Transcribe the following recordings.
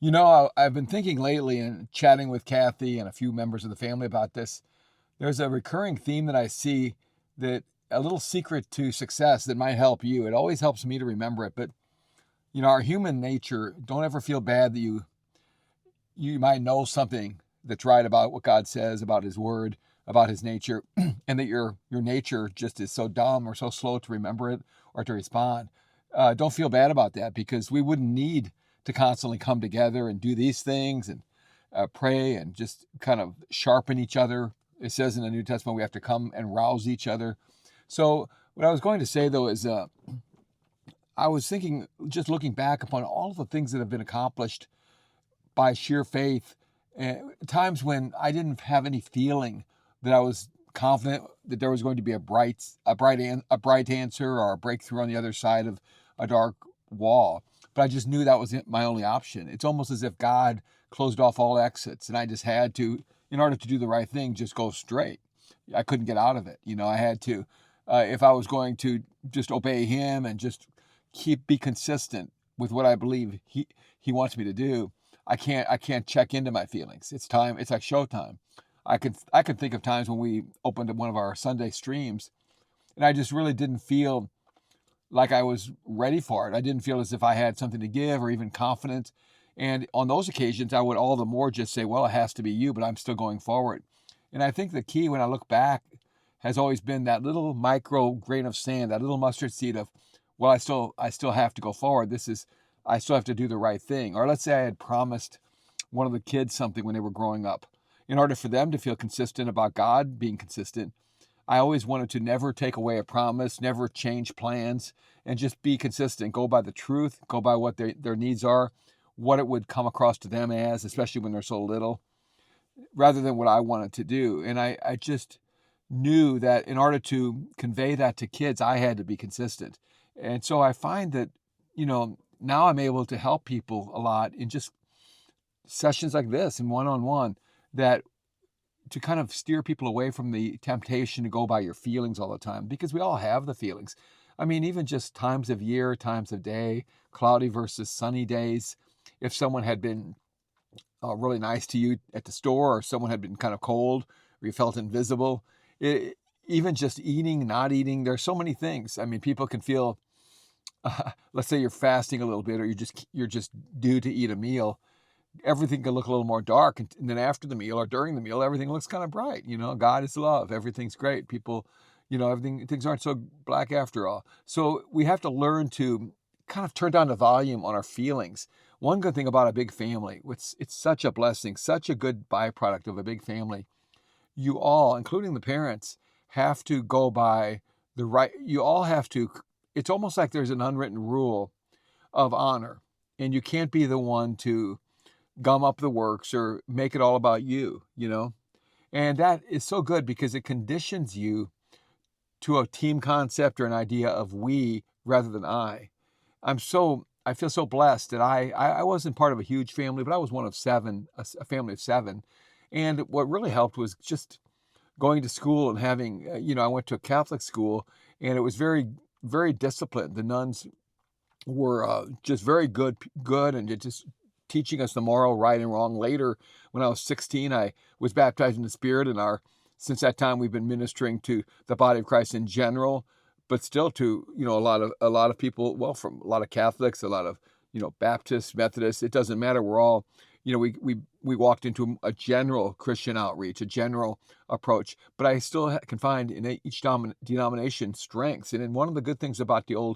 I've been thinking lately and chatting with Kathy and a few members of the family about this. There's a recurring theme that I see, that a little secret to success that might help you. It always helps me to remember it. But, our human nature, don't ever feel bad that you might know something that's right about what God says, about his word, about his nature, and that your nature just is so dumb or so slow to remember it or to respond. Don't feel bad about that, because we wouldn't need to constantly come together and do these things and pray and just kind of sharpen each other. It says in the New Testament we have to come and rouse each other. So what I was going to say though is, I was thinking, just looking back upon all of the things that have been accomplished by sheer faith, times when I didn't have any feeling that I was confident that there was going to be a bright answer or a breakthrough on the other side of a dark wall. But I just knew that was my only option. It's almost as if God closed off all exits, and I just had to, in order to do the right thing, just go straight. I couldn't get out of it. I had to, if I was going to just obey Him and just be consistent with what I believe He wants me to do. I can't check into my feelings. It's time. It's like showtime. I could think of times when we opened one of our Sunday streams, and I just really didn't feel like I was ready for it. I didn't feel as if I had something to give or even confidence. And on those occasions, I would all the more just say, well, it has to be you, but I'm still going forward. And I think the key when I look back has always been that little micro grain of sand, that little mustard seed of, well, I still have to go forward. I still have to do the right thing. Or let's say I had promised one of the kids something when they were growing up. In order for them to feel consistent about God being consistent, I always wanted to never take away a promise, never change plans, and just be consistent. Go by the truth, go by what their needs are, what it would come across to them as, especially when they're so little, rather than what I wanted to do. And I just knew that in order to convey that to kids, I had to be consistent. And so I find that, now I'm able to help people a lot in just sessions like this and one on one, that to kind of steer people away from the temptation to go by your feelings all the time, because we all have the feelings. I mean, even just times of year, times of day, cloudy versus sunny days. If someone had been really nice to you at the store, or someone had been kind of cold, or you felt invisible, it, even just eating, not eating, there's so many things. I mean, people can feel, let's say you're fasting a little bit, or you're just due to eat a meal, everything can look a little more dark. And then after the meal or during the meal, everything looks kind of bright. God is love. Everything's great. People, things aren't so black after all. So we have to learn to kind of turn down the volume on our feelings. One good thing about a big family, it's such a blessing, such a good byproduct of a big family. You all, including the parents, have to go by the right, you all have to, it's almost like there's an unwritten rule of honor. And you can't be the one to gum up the works or make it all about you. And that is so good, because it conditions you to a team concept or an idea of we rather than I. I feel so blessed that I wasn't part of a huge family, but I was one of seven, a family of seven. And what really helped was just going to school and having, I went to a Catholic school, and it was very, very disciplined. The nuns were just very good, and it just teaching us the moral right and wrong. Later, when I was 16, I was baptized in the Spirit, and since that time we've been ministering to the body of Christ in general, but still to a lot of people. Well, from a lot of Catholics, a lot of Baptists, Methodists. It doesn't matter. We're all we walked into a general Christian outreach, a general approach. But I still can find in each denomination strengths. And in one of the good things about the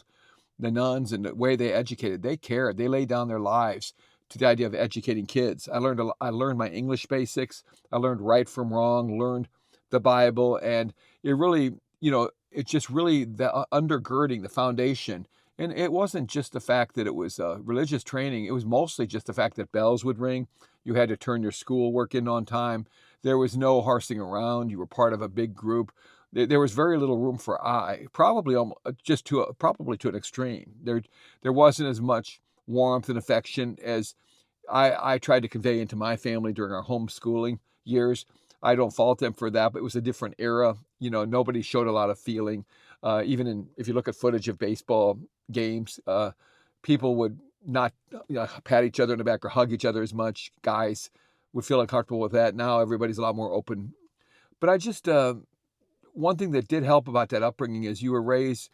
nuns and the way they educated, they cared. They laid down their lives to the idea of educating kids. I learned my English basics. I learned right from wrong, learned the Bible, and it really, it's just really the undergirding, the foundation. And it wasn't just the fact that it was religious training. It was mostly just the fact that bells would ring. You had to turn your schoolwork in on time. There was no horsing around. You were part of a big group. There was very little room for I, probably probably to an extreme. There wasn't as much warmth and affection as I tried to convey into my family during our homeschooling years. I don't fault them for that, but it was a different era. Nobody showed a lot of feeling. Even if you look at footage of baseball games, people would not pat each other in the back or hug each other as much. Guys would feel uncomfortable with that. Now everybody's a lot more open. But I just one thing that did help about that upbringing is you were raised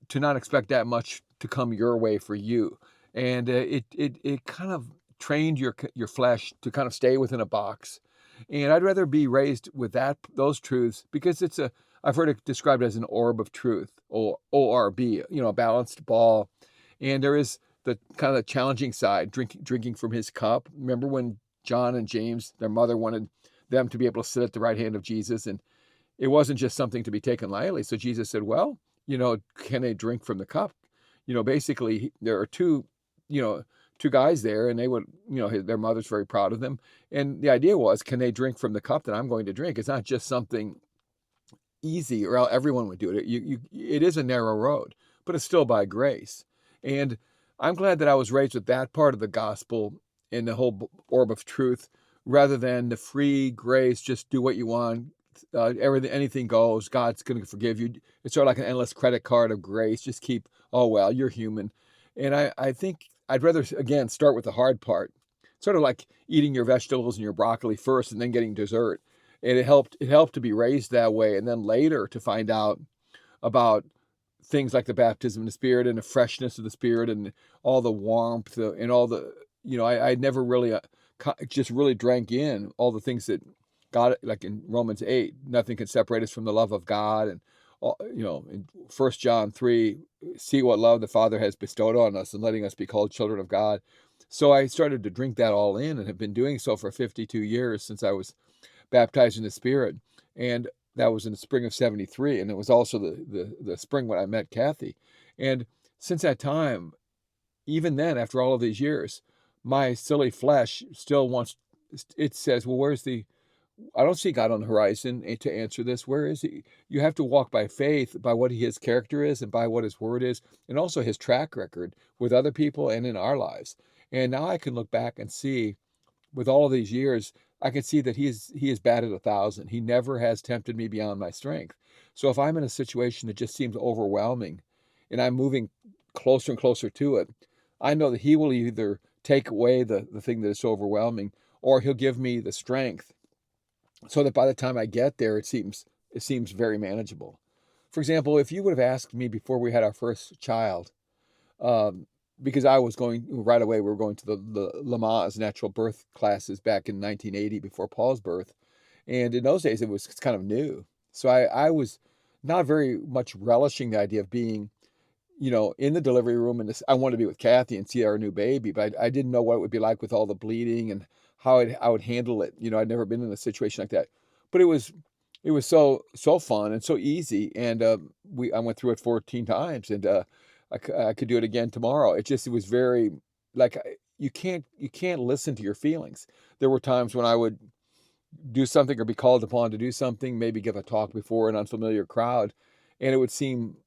to not expect that much to come your way for you, and it kind of trained your flesh to kind of stay within a box. And I'd rather be raised with those truths, because I've heard it described as an orb of truth, or ORB, a balanced ball. And there is the kind of the challenging side, drinking from his cup. Remember when John and James, their mother, wanted them to be able to sit at the right hand of Jesus, and it wasn't just something to be taken lightly. So Jesus said, well, can they drink from the cup? Basically there are two guys there, and they would, their mother's very proud of them. And the idea was, can they drink from the cup that I'm going to drink? It's not just something easy or everyone would do it. It is a narrow road, but it's still by grace. And I'm glad that I was raised with that part of the gospel and the whole orb of truth, rather than the free grace, just do what you want. Anything goes. God's going to forgive you. It's sort of like an endless credit card of grace. Just keep, oh, well, you're human. And I think I'd rather, again, start with the hard part. Sort of like eating your vegetables and your broccoli first and then getting dessert. And it helped to be raised that way. And then later to find out about things like the baptism in the Spirit and the freshness of the Spirit and all the warmth and all the, I never really just really drank in all the things that God, like in Romans 8, nothing can separate us from the love of God. And, in 1 John 3, see what love the Father has bestowed on us and letting us be called children of God. So I started to drink that all in, and have been doing so for 52 years since I was baptized in the Spirit. And that was in the spring of 73. And it was also the spring when I met Kathy. And since that time, even then, after all of these years, my silly flesh still wants, it says, well, I don't see God on the horizon to answer this. Where is he? You have to walk by faith, by what his character is and by what his word is, and also his track record with other people and in our lives. And now I can look back and see, with all of these years, I can see that he is batted 1,000. He never has tempted me beyond my strength. So if I'm in a situation that just seems overwhelming and I'm moving closer and closer to it, I know that he will either take away the thing that is so overwhelming, or he'll give me the strength, so that by the time I get there, it seems very manageable. For example, if you would have asked me before we had our first child, because I was going right away, we were going to the Lamaze natural birth classes back in 1980 before Paul's birth, and in those days it was kind of new. So I was not very much relishing the idea of being, in the delivery room, and I wanted to be with Kathy and see our new baby, but I didn't know what it would be like with all the bleeding and how I would handle it. I'd never been in a situation like that, but it was so fun and so easy. And I went through it 14 times, and I could do it again tomorrow. It was very, like, you can't listen to your feelings. There were times when I would do something or be called upon to do something, maybe give a talk before an unfamiliar crowd, and it would seem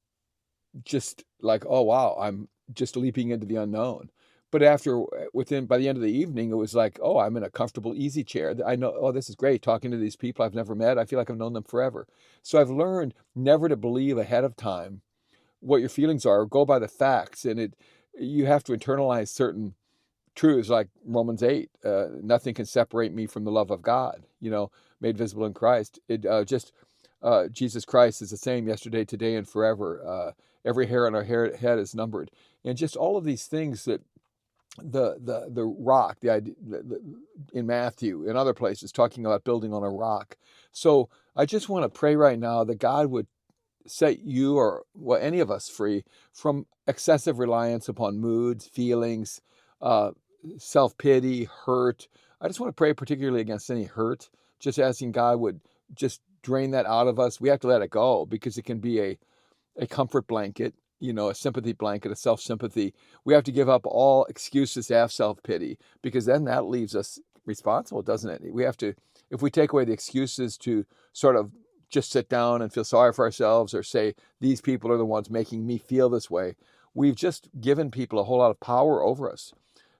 just like, oh wow, I'm just leaping into the unknown. But by the end of the evening, it was like, oh, I'm in a comfortable, easy chair. I know, oh, this is great, talking to these people I've never met. I feel like I've known them forever. So I've learned never to believe ahead of time what your feelings are. Go by the facts, and you have to internalize certain truths, like Romans 8. Nothing can separate me from the love of God, made visible in Christ. Jesus Christ is the same yesterday, today, and forever. Every hair on our head is numbered, and just all of these things that the rock, the idea in Matthew and other places, talking about building on a rock. So I just want to pray right now that God would set you, or any of us, free from excessive reliance upon moods, feelings, self-pity, hurt. I just want to pray particularly against any hurt, just asking God would just drain that out of us. We have to let it go, because it can be a comfort blanket, a sympathy blanket, a self-sympathy. We have to give up all excuses to have self-pity, because then that leaves us responsible, doesn't it? We have to, if we take away the excuses to sort of just sit down and feel sorry for ourselves, or say, these people are the ones making me feel this way, we've just given people a whole lot of power over us.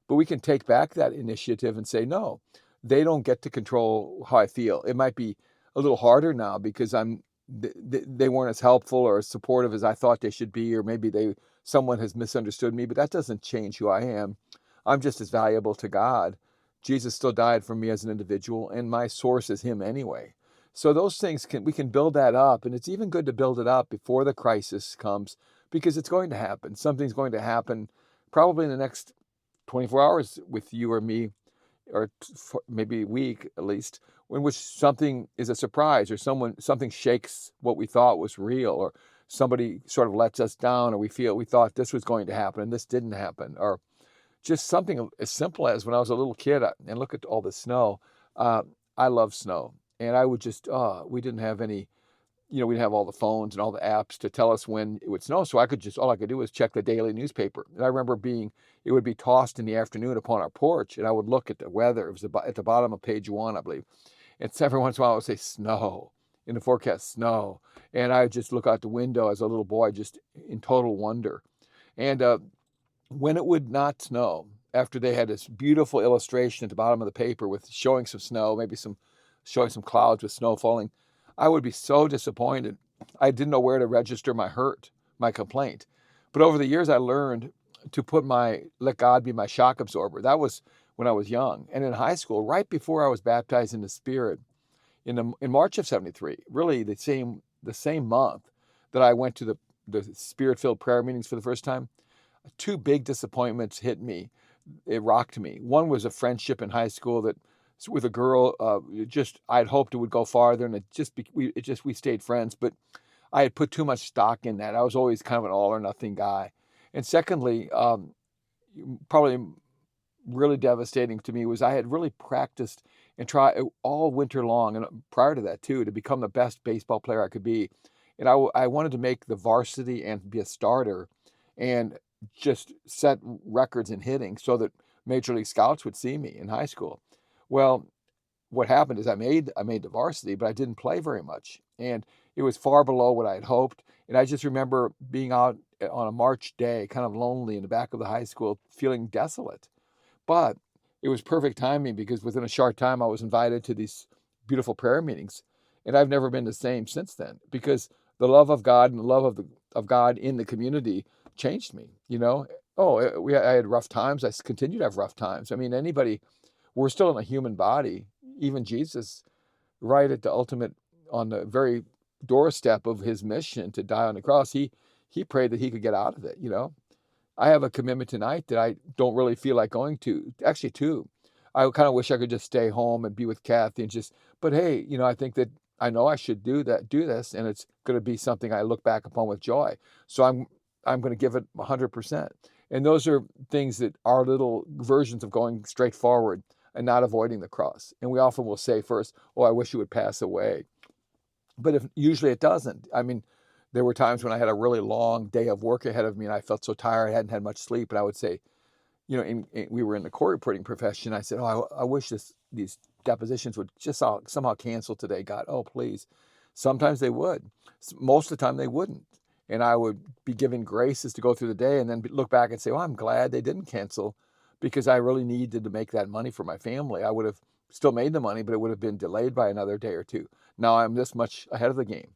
But we can take back that initiative and say, no, they don't get to control how I feel. It might be a little harder now because they weren't as helpful or as supportive as I thought they should be, or maybe they someone has misunderstood me, but that doesn't change who I am. I'm just as valuable to God. Jesus still died for me as an individual, and my source is him anyway. So those things we can build that up, and it's even good to build it up before the crisis comes, because it's going to happen. Something's going to happen probably in the next 24 hours with you or me, or maybe a week at least, in which something is a surprise, or something shakes what we thought was real, or somebody sort of lets us down, or we thought this was going to happen and this didn't happen, or just something as simple as when I was a little kid, and look at all the snow. Uh, I love snow, and I would just, we didn't have any, we didn't have all the phones and all the apps to tell us when it would snow. So all I could do was check the daily newspaper. And I remember it would be tossed in the afternoon upon our porch, and I would look at the weather. It was at the bottom of page 1, I believe. And every once in a while I would say snow in the forecast, snow. And I would just look out the window as a little boy, just in total wonder. And when it would not snow, after they had this beautiful illustration at the bottom of the paper with showing some snow, showing some clouds with snow falling, I would be so disappointed. I didn't know where to register my complaint. But over the years, I learned to let God be my shock absorber. That was when I was young. And in high school, right before I was baptized in the Spirit, in March of '73, really the same month that I went to the Spirit-filled prayer meetings for the first time, 2 big disappointments hit me. It rocked me. One was a friendship in high school that with a girl, I'd hoped it would go farther, and we stayed friends, but I had put too much stock in that. I was always kind of an all or nothing guy. And secondly, probably really devastating to me was I had really practiced and tried all winter long, and prior to that too, to become the best baseball player I could be. And I wanted to make the varsity and be a starter, and just set records in hitting so that Major League Scouts would see me in high school. Well, what happened is I made the varsity, but I didn't play very much, and it was far below what I had hoped. And I just remember being out on a March day, kind of lonely in the back of the high school, feeling desolate. But it was perfect timing, because within a short time I was invited to these beautiful prayer meetings, and I've never been the same since then, because the love of God and the love of God in the community changed me. I had rough times. I continue to have rough times. I mean, we're still in a human body. Even Jesus, right at the ultimate, on the very doorstep of his mission to die on the cross, he prayed that he could get out of it. I have a commitment tonight that I don't really feel like going to. Actually, two. I kind of wish I could just stay home and be with Kathy and but hey, I think that I know I should do this, and it's going to be something I look back upon with joy. So I'm going to give it 100%. And those are things that are little versions of going straight forward and not avoiding the cross. And we often will say first, "Oh, I wish you would pass away." But usually it doesn't. I mean, there were times when I had a really long day of work ahead of me and I felt so tired, I hadn't had much sleep, and I would say, we were in the court reporting profession. I said, "Oh, I wish these depositions would just somehow cancel today, God. Oh, please." Sometimes they would. Most of the time they wouldn't. And I would be given graces to go through the day, and then look back and say, "Well, I'm glad they didn't cancel, because I really needed to make that money for my family." I would have still made the money, but it would have been delayed by another day or two. Now I'm this much ahead of the game.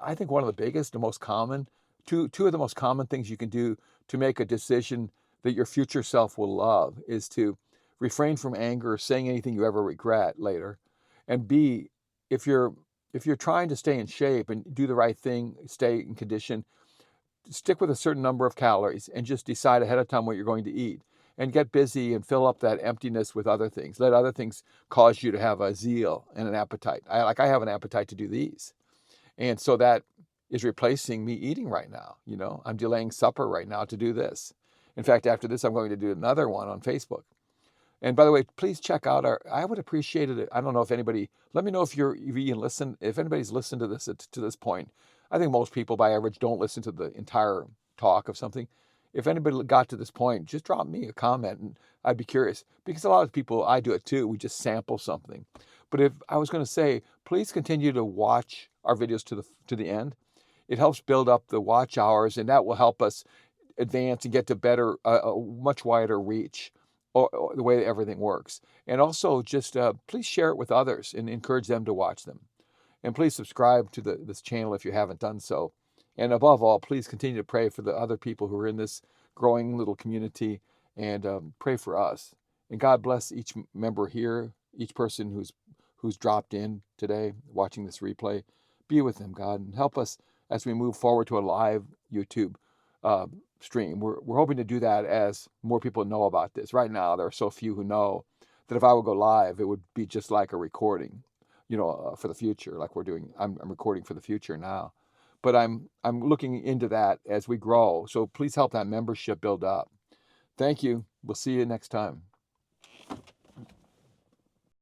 I think, one of the biggest, the most common, two of the most common things you can do to make a decision that your future self will love is to refrain from anger or saying anything you ever regret later. And B, if you're trying to stay in shape and do the right thing, stay in condition, stick with a certain number of calories and just decide ahead of time what you're going to eat, and get busy and fill up that emptiness with other things. Let other things cause you to have a zeal and an appetite. I have an appetite to do these. And so that is replacing me eating right now. I'm delaying supper right now to do this. In fact, after this, I'm going to do another one on Facebook. And by the way, please check out I would appreciate it. I don't know if anybody, let me know if if anybody's listened to this point. I think most people by average don't listen to the entire talk of something. If anybody got to this point, just drop me a comment, and I'd be curious, because a lot of people, I do it too. We just sample something. But if I was going to say, please continue to watch our videos to the end. It helps build up the watch hours, and that will help us advance and get to a much wider reach, or the way everything works. And also, just please share it with others and encourage them to watch them. And please subscribe to this channel if you haven't done so. And above all, please continue to pray for the other people who are in this growing little community, and pray for us. And God bless each member here, each person who's dropped in today watching this replay. Be with them, God, and help us as we move forward to a live YouTube uh, stream. We're hoping to do that as more people know about this. Right now, there are so few who know that if I would go live, it would be just like a recording, for the future, like we're doing. I'm recording for the future now, but I'm looking into that as we grow. So please help that membership build up. Thank you. We'll see you next time.